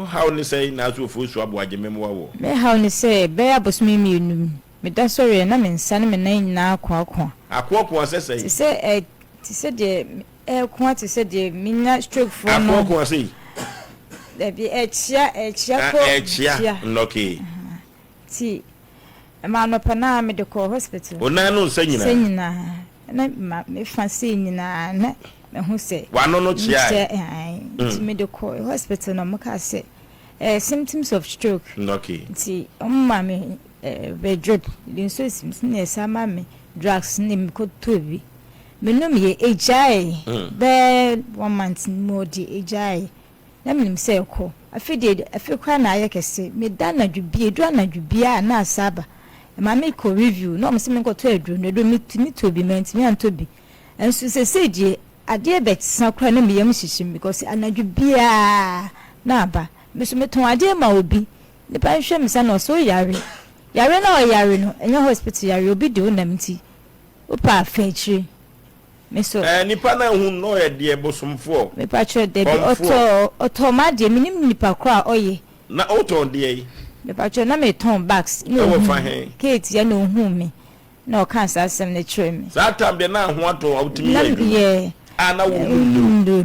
how ni say na so fu so abo agye memo wo me how ni say be abosumi mienum me da sorry na me nsa me nan na akwa say ti say de kwa ti say de minya stroke for no akwa say there be echia okay ti ma no pana me de ko hospital ona no sanyina na me fancy nyina na me hu say wano no chia ti me de ko hospital no maka say symptoms of stroke okay ti umma me be drip din so sims na sama me drugs ni me ko tobi me no me ejai be 1 month more di ejai na me say ko afekwa na ayekese me da na dwubia na asaba ma me ko review no me se me ko to adru no do me tobi me antobi enso se seje ade bet sakra na me yam hihim because anadwubia na aba me so me ton ade ma obi ne pa hwe me sa no so yare na o yare no enye hospital yare obi de onamti opa afechiri me so nipa na hu no ye de bosomfo me pa chwe de oto ma de minim nipa kra oye na oto de me pa chwe na me ton bags no fa he kate ya no hu me na o kan sa asem ne chwe me sa tam de na ho ato awtimi ye ana wo ndo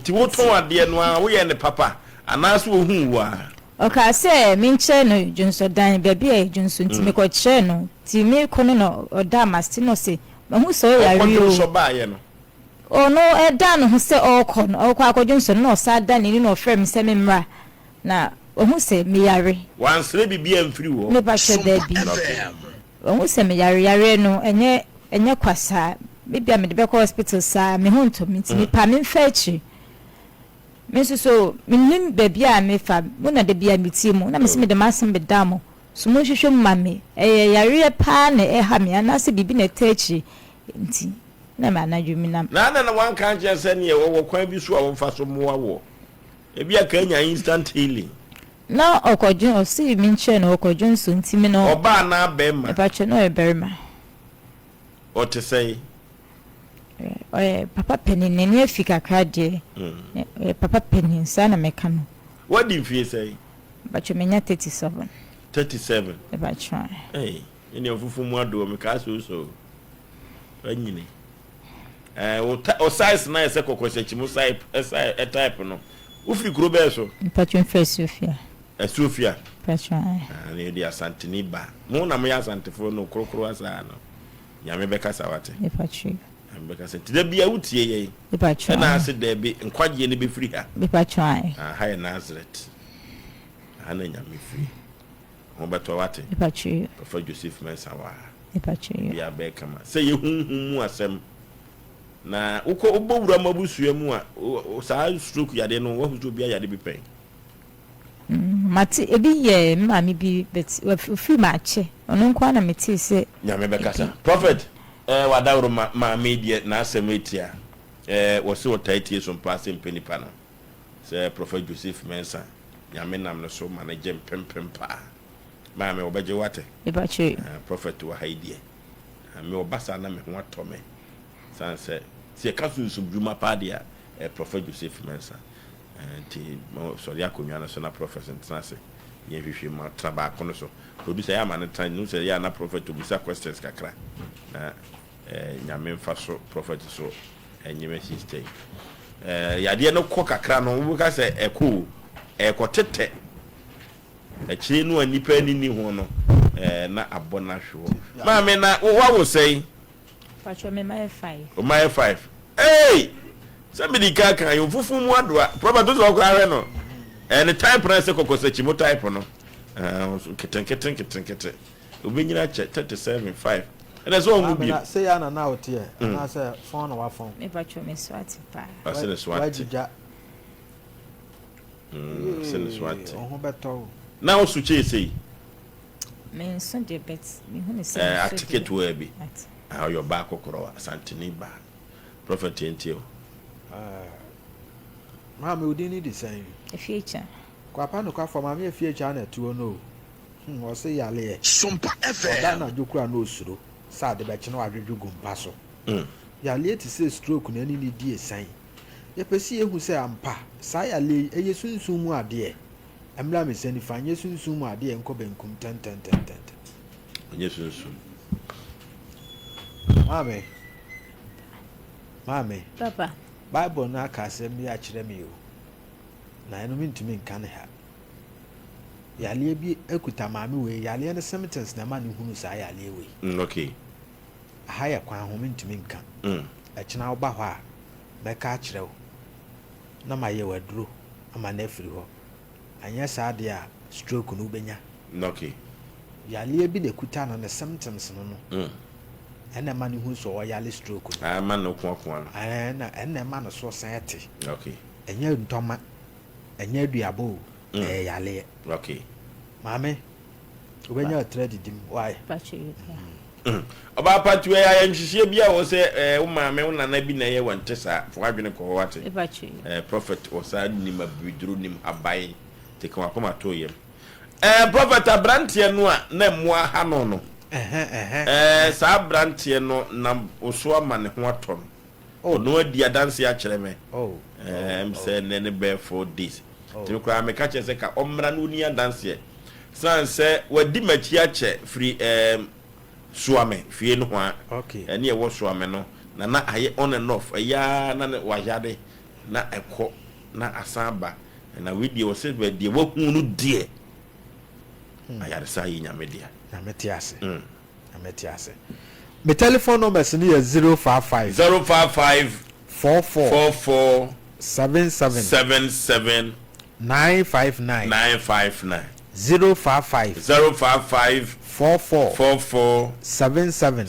ti wo ton ade no a wo ye ne papa ana so wo hu wa o ka se me nche no junso dan baby e junso nti me ko che no ti me ko no o da masti no se mahu so ya ri o so ba ye no o no e dan ho se o ko no o kwa akojunso no sa dan ni no frame se me mra na o hu se me yare wan sre bibia mfiri wo me ba che da bi o hu se me yare no enye kwasa bibia me de be ko hospital sa me hu nto me ti me pa me fa chi me so minim bebia me fa mo na de bia me ti mu na me se me de masem be damo so mo hwehwe mame yare pa na ha me na se bibi na tachi nti na ma na dwumi na wan kan je se ne wo kwan bi so a wo fa so mo awo e bia ka nya instant healing na okojun o si mi nche na okojun so nti me no oba na be ma e pa che no e berima o te say papa penin ne afika krade papa penin sa na meka no what do you say ba che menya 37 e ba try ni ofufu mu ado me ka so anyini o size na ese kokose chimu size type no ufiri kuro be so patron face Sofia patron na di asantini ba mo na me asantifo no krokro asa no ya me beka sawate patron beka se tida bia wutie ye patron na ase da bi nkwaje ne be free ha patron ha Nazareth ana nya me free mo beto wate patron Prophet Joseph Mensawa patron bia be kama se ye hunhun mu asem na uko obowura mabusua mu a sa stroke yade no wo hu bia yade bi pen mati ebi ye mami bi bet ofi ma che ono nkwa na meti se nya me be kasa prophet wadawro ma media na asemetia wo se wo taitie so pass mpenipa no se Prophet Joseph Mensa nya me nam no so manage pempem pa ma me obaje wate e ba che prophet wa haidie me obasa na me ho atome sanse se kasu subjuma pa dia Prophet Joseph Mensa ti so ya konwa na so na prophet sanse ye hwehwe ma traba kono so producer ya ma ne tan no se ya na prophet to bisa questions kakra na nyame mfa so prophet so enyime system ya de no ko kakra no wo ka se ekotete echi no anipa ni ho no na abona hwo ma me na wo say facho me my 5 o my 5 hey somebody kaka yo fufu mu adoa prophet to so kwa no and type price kokose chimo type no keten obinyina che 37.5 and that's all we say ya na now tie na say phone wa phone me facho me swati pa say swati say swati ho beto now so che say me so de bet me hu ni say a ticket we bi how your back okoro asantini ba prophet entio ma me udini di say e future kwa pa no kwa for ma me future na tuo no wo say yale SOMPA FM da na jokura no osuro sa de be chine wadwedwu gumpa so yale ti say stroke na ni di esan ye pesi ehu say ampa sa yale eye sunsun mu ade amla me sani fanye sunsun mu ade enko benkum ten. Anye sunsun. Mame. Papa. Bible na aka asem bi a kire me o. Na eno mintumi nka ne ha. Yale bi ekuta maame we yale ne symptoms na ma ne hunu sa yale we. Okay. Aha ya kwan ho mintumi nka. Ekina wo ba ho a beka kire wo. Na ma ye waduro ama na afiri ho. Anya sa de a stroke no benya. Okay. Yale bi de kuta no ne symptoms no. Ena ma ne hu so yale stroke no. Ah man no kwa. Ena ma no so sete. Okay. Enya ntoma. Enya aduabo. Yale. Okay. Mame. Ubenya trade dim. Why? Pachi. Oba patu ya nhihie bia wo se wo maame wo nana bi na ye wonte sa fo adwene ko wate. Pachi. Prophet osa ni mabidru nim abai te kan akoma to yem. Prophet abrantie no a na mua ha no no. Sa abrantie no na oso ama ne ho aton. Oh no adi adanse a kire me. Oh. Say ne be 4 days. Ti ko am ka che se ka omra no ni adanse. San se wadi machi a che free suame fie no ho a. Okay. Ene e wo suame no na aye on and off. Ya na wajade na ekọ na asamba na video se be de wo hu no die. Ayare sa yi nyame dia. Na metiase. My telephone number is 055 44 77 959 055 44 77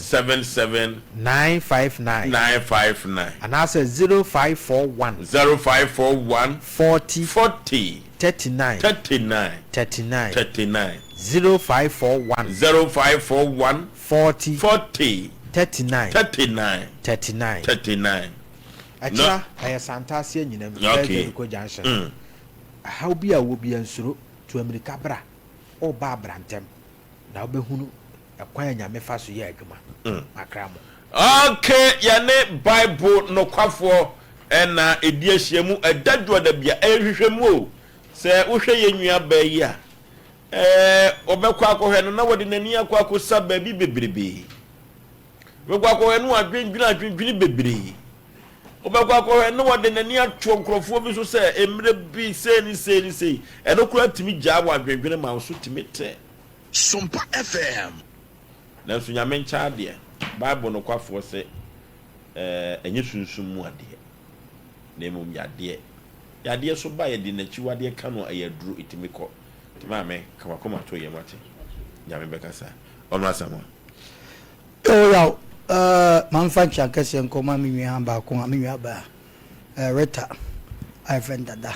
959 and I said 0541 40 39 0541 40 39 Acha aya santase nyina mi ko junction how be a wo bi ansuro to America bra o ba brantem na obehunu akwan nyame fa so ye adwuma akra mo okay yane Bible no kwafo na edi ahyiamu adadwo da bia ehwehwemu o se wo hwe ye nwua ba yi a obekwa akohwe no na wode nani akwa sa ba bi bebrebe wekwa akohwe no adwendwini bebrebe obekwa akohwe no wode nani atwo nkrofo bi so se emre bi sei eno kura timi jaabo adwendwini ma so timi te SOMPA FM na so nyame ncha de Bible no kwafo se enye sunsun mu ade na emum yade so ba ye di na chiwade ka no ayaduru itimi ko timame kama to ye mate nyame bekasa ono asamo ya manfa chakase nkoma mi nwa ba ko mi nwa ba reta I friend dada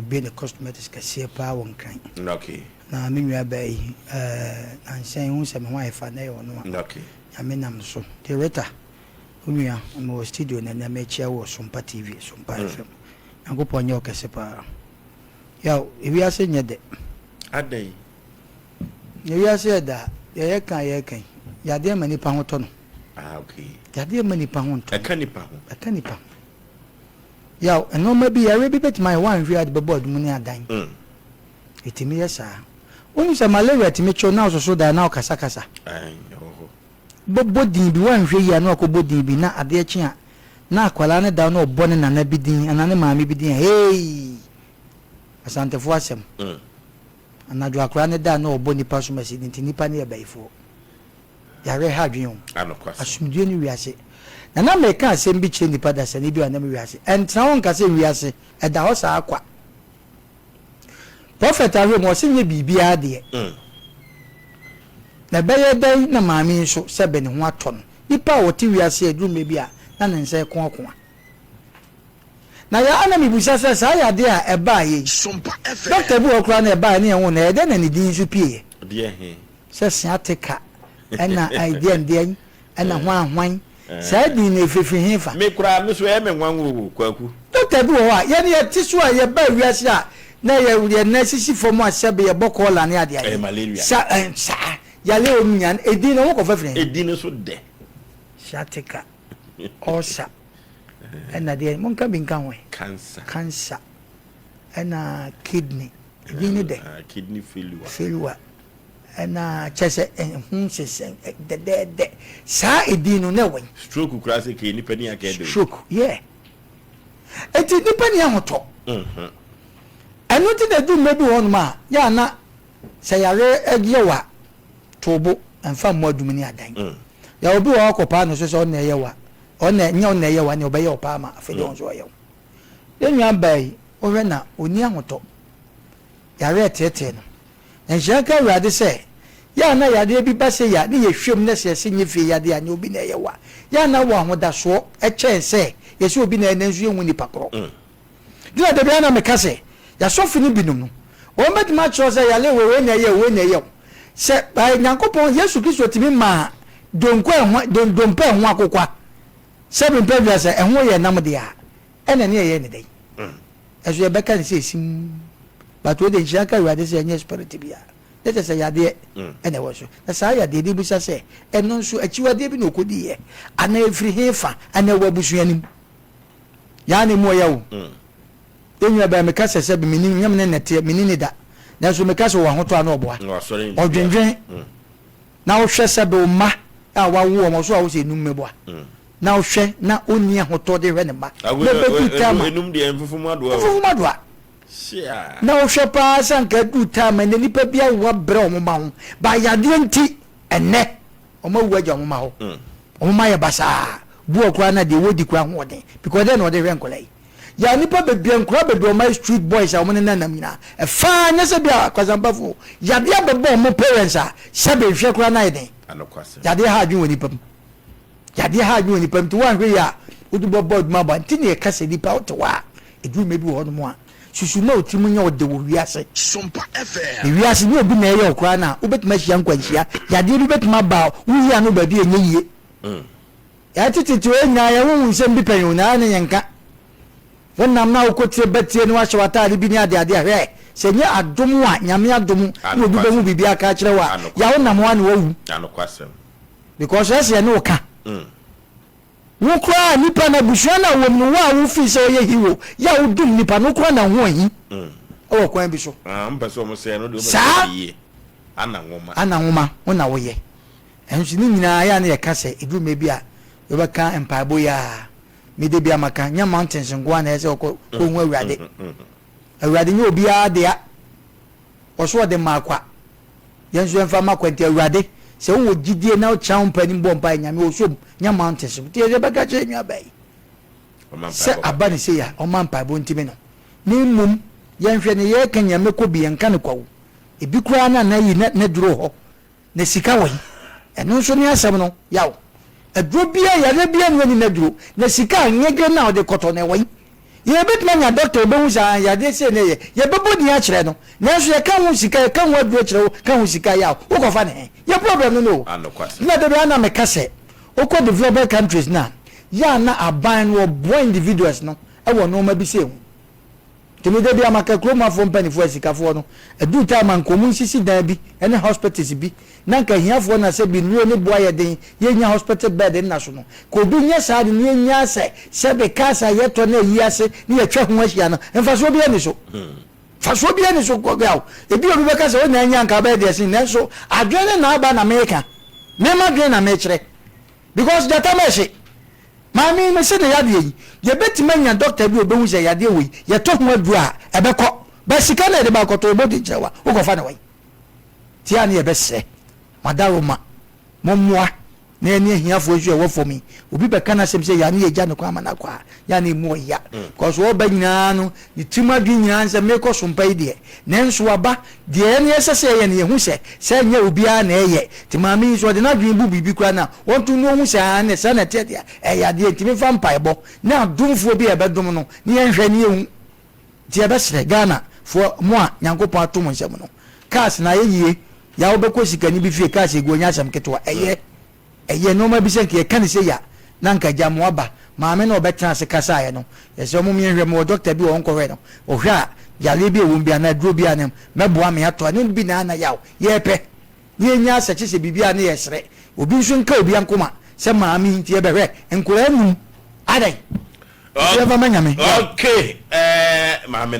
be the cosmetics kase pa won kan okay na mi nwa ba yi ansen hu se me wa fa na yo no okay nyame nam so the reta unua mo studio na na me chia wo SOMPA TV SOMPA FM angopo nyo kase pa ya ibi ase nyede adai ibi ase da ye kan ya de mani pa hoto no okay ya de mani pa hoto aka nipa ya eno ma bi ya bi bet my one via the board mu ni adan etimi yesa oni se malaria timi cho na so da na kasa bodin bi wan hwe ya na ko bodin bi na ade chi a na akwala ne da na obone na na bidin anane maami bidin hey asante fo asem anadwo akwala ne da na oboni pa so masidi nipa ne ebaifo yare ha dwen asumdue ni wiase na me ka asem bi che nipa da se ni bi anam wiase entra won ka se wiase eda ho sa akwa prophet awe mo se nye bibia de na beye dan na maami nso se be ne ho aton nipa woti wiase aduru me bi a na ne nse ko na ya ana mi busa se sa ya de a eba ye SOMPA FM doctor bu okra na eba ne ho na ede na ne din su pie de he se siatika ena idea ndien ena hwan sa din na efefi hefa me kura me so e me nwan wo kwaku doctor bu ho a ye ne ti so a ye ba wiase a na ye wure na sisi fomu a sebe ye bokola ne ade aye malaria sa ya le omunya edin no ko fefre edin so de siatika osa ena de mon ka bin kan we cancer ena kidney edin de kidney failure na chese hu sesen de sa edin no na wen stroke krase ke nipa ni akede stroke yeah eti nipa ni ahoto enu ti de du mebi won ma ya na se yare egewa tobo anfa mo adum ni adan ya obi wa akopa no so na yewa ona nya ona yewa ni obaye opa ma afede on so yewa denwa bai o hwe na oni ahoto yare tete no enjaka wade se ya na yade bi ba se ya ni ye hwem na se se nyefe yade anya obi na yewa ya na wa hoda so eche se ye se obi na enanzu ye huni pakro dina de bia na meka se ya sofi ni binum no o medima cho se ya le we na ye se bai nyankopon Yesu Kristo timi ma donko dompe ho akokwa se bi pebia se ehwo ye nam de a ene ne ye ne dai ezo ye beka ne se sim but we dey jaka we dey say any spirit bia let us say yade ene wo so na sa yade di busa se eno nso achiwade bi na okodi ye ana efiri hefa ana wabusu anim ya ne mo yawo enyu ba me ka se bi mini nyam ne nete mini ne da na so me ka so wo hoto ana oboa odwenwen na wo hwe se be ma a wa wo mo so a wo se num meboa na wo hwe na oni hoto de hwe ne ma be be tama enum de enfufu madoa na wo hwe pa sanka du tama ne nipa bia wo bre o mo ma ho ba yade nti enne o ma wuaja o mo ma ho o ma ye basa bu okura na de wodi kwa ho de because then o de hwe nkolai ya nipa bebia nkura bebia o my street boys a o ne nanam nyina e fa nya se bia kwazambafo yade abebo o mo parents a se be hwe kura na yede anokwase yade ha adwun woni pam yade ha adwun woni pam to wan hwe ya odu bobo ma ba ntini e kase nipa o to wa edu mebi ho no mo a susu na otimu nya ode wo wiase Sompa FM wiase ni obi na ye okra na obetima hia nkwanhia yade bi betima ba wuyi anu ba bi enye yie ya tititi enya ya hu nsem bi panyo na ne yenka wonnam na okotie betie ni wahye watade bi ni ade ahwe se nye adom a nyame adom ni obi be hu bibia ka kire wa ya wonnam wa ne wawu anokwasem because ese ne oka wo kra nipa na busua na wo mu wa wo fi se ye hiwo ya wo dum nipa no kra na ho ahi o kwan bi so mpeso mo se no de ye ana nwoma wona wo ye enso ni nyina ya na ye ka se edu mebi a yo be ka empabo ya me de bia maka nya mountains ngwa na ese ko hu awurade nye obi a de a oso de makwa yenso enfa makwa nti awurade se wo gidie na o chan pani bompa nyame o som nya mountains ti e be ka che nwa bai se abani se ya o man pa bo ntime no ni mum yenhwe ne ye kan nyame ko bi yenka ne kwawo ebi kura na yi na duro ho na sika wo eno so ni asem no yawo eduro bia ya na bia no ni na duro na sika nyege na o de koto na wo ye betma nya doctor be hu sa ya de se ne ye bebo ni a kire no na so ye kan hu sika ye kan hu aduro kire wo kan hu sika yawo wo ko fa ne ye problem no na de bia na me kase oko developed countries na ya na aban wo boy individuals no e wo no ma bi se hu temi de bia maka kroma fo mpanifo asikafo no edu time ankomu sisi dan bi ene hospitals bi na nka hiafo na se bi nwo ne boa ye den ye nya hospital bed na so no ko bi nya sa de ne nya se be kasa ye to na yi ase ne ye twa ho ahia no emfa so bi ani so fa so bi ani so ko gawo ebi obi be kasa o na nya nka bed ye sin na so adwene na aba na America me ma dwen na me kire because that time she mami me se ne yade yi ye betima nya doctor bi obehu se yade we ye to ho adu a ebekọ ba sika na de ba koto bodi jewa wo ko fa na we ti ani ye bese madaroma mommoa na eni ahiafo azu e wo fomi obi be kana sem se ya ne ye gya ne kwa mana kwa ya ne mu ya cause wo ba nyina no yitima dwi nyina nse me ko sompa ide ne nso aba de eni esese ye ne ye hu se nya obi a na eye ti mami so de na dwi bu bibi kwa na won tu no hu se an se na te de e ya de ti me fa mpa ebo na adumfo bi e be dum no ne ye hwe ne ye hu ti e be sre Ghana fo mo a nyankopon atom nsem no cars na ye yie ya wo be ko sikani bi fie cars egonya asem ketwa eye no ma bi se ke kan se ya na nka jamo aba maame na obetran se kasa ye no yese omo mi hwe mo doctor bi won ko hwe no o hwe a yale bi ewum bia na duro bia ne meboa me ato ne bi na yawo ye pe ye nya se che se bibia ne yesre obi nso nka obi ankoma se maame nti e be hwe nkora num adai okay maame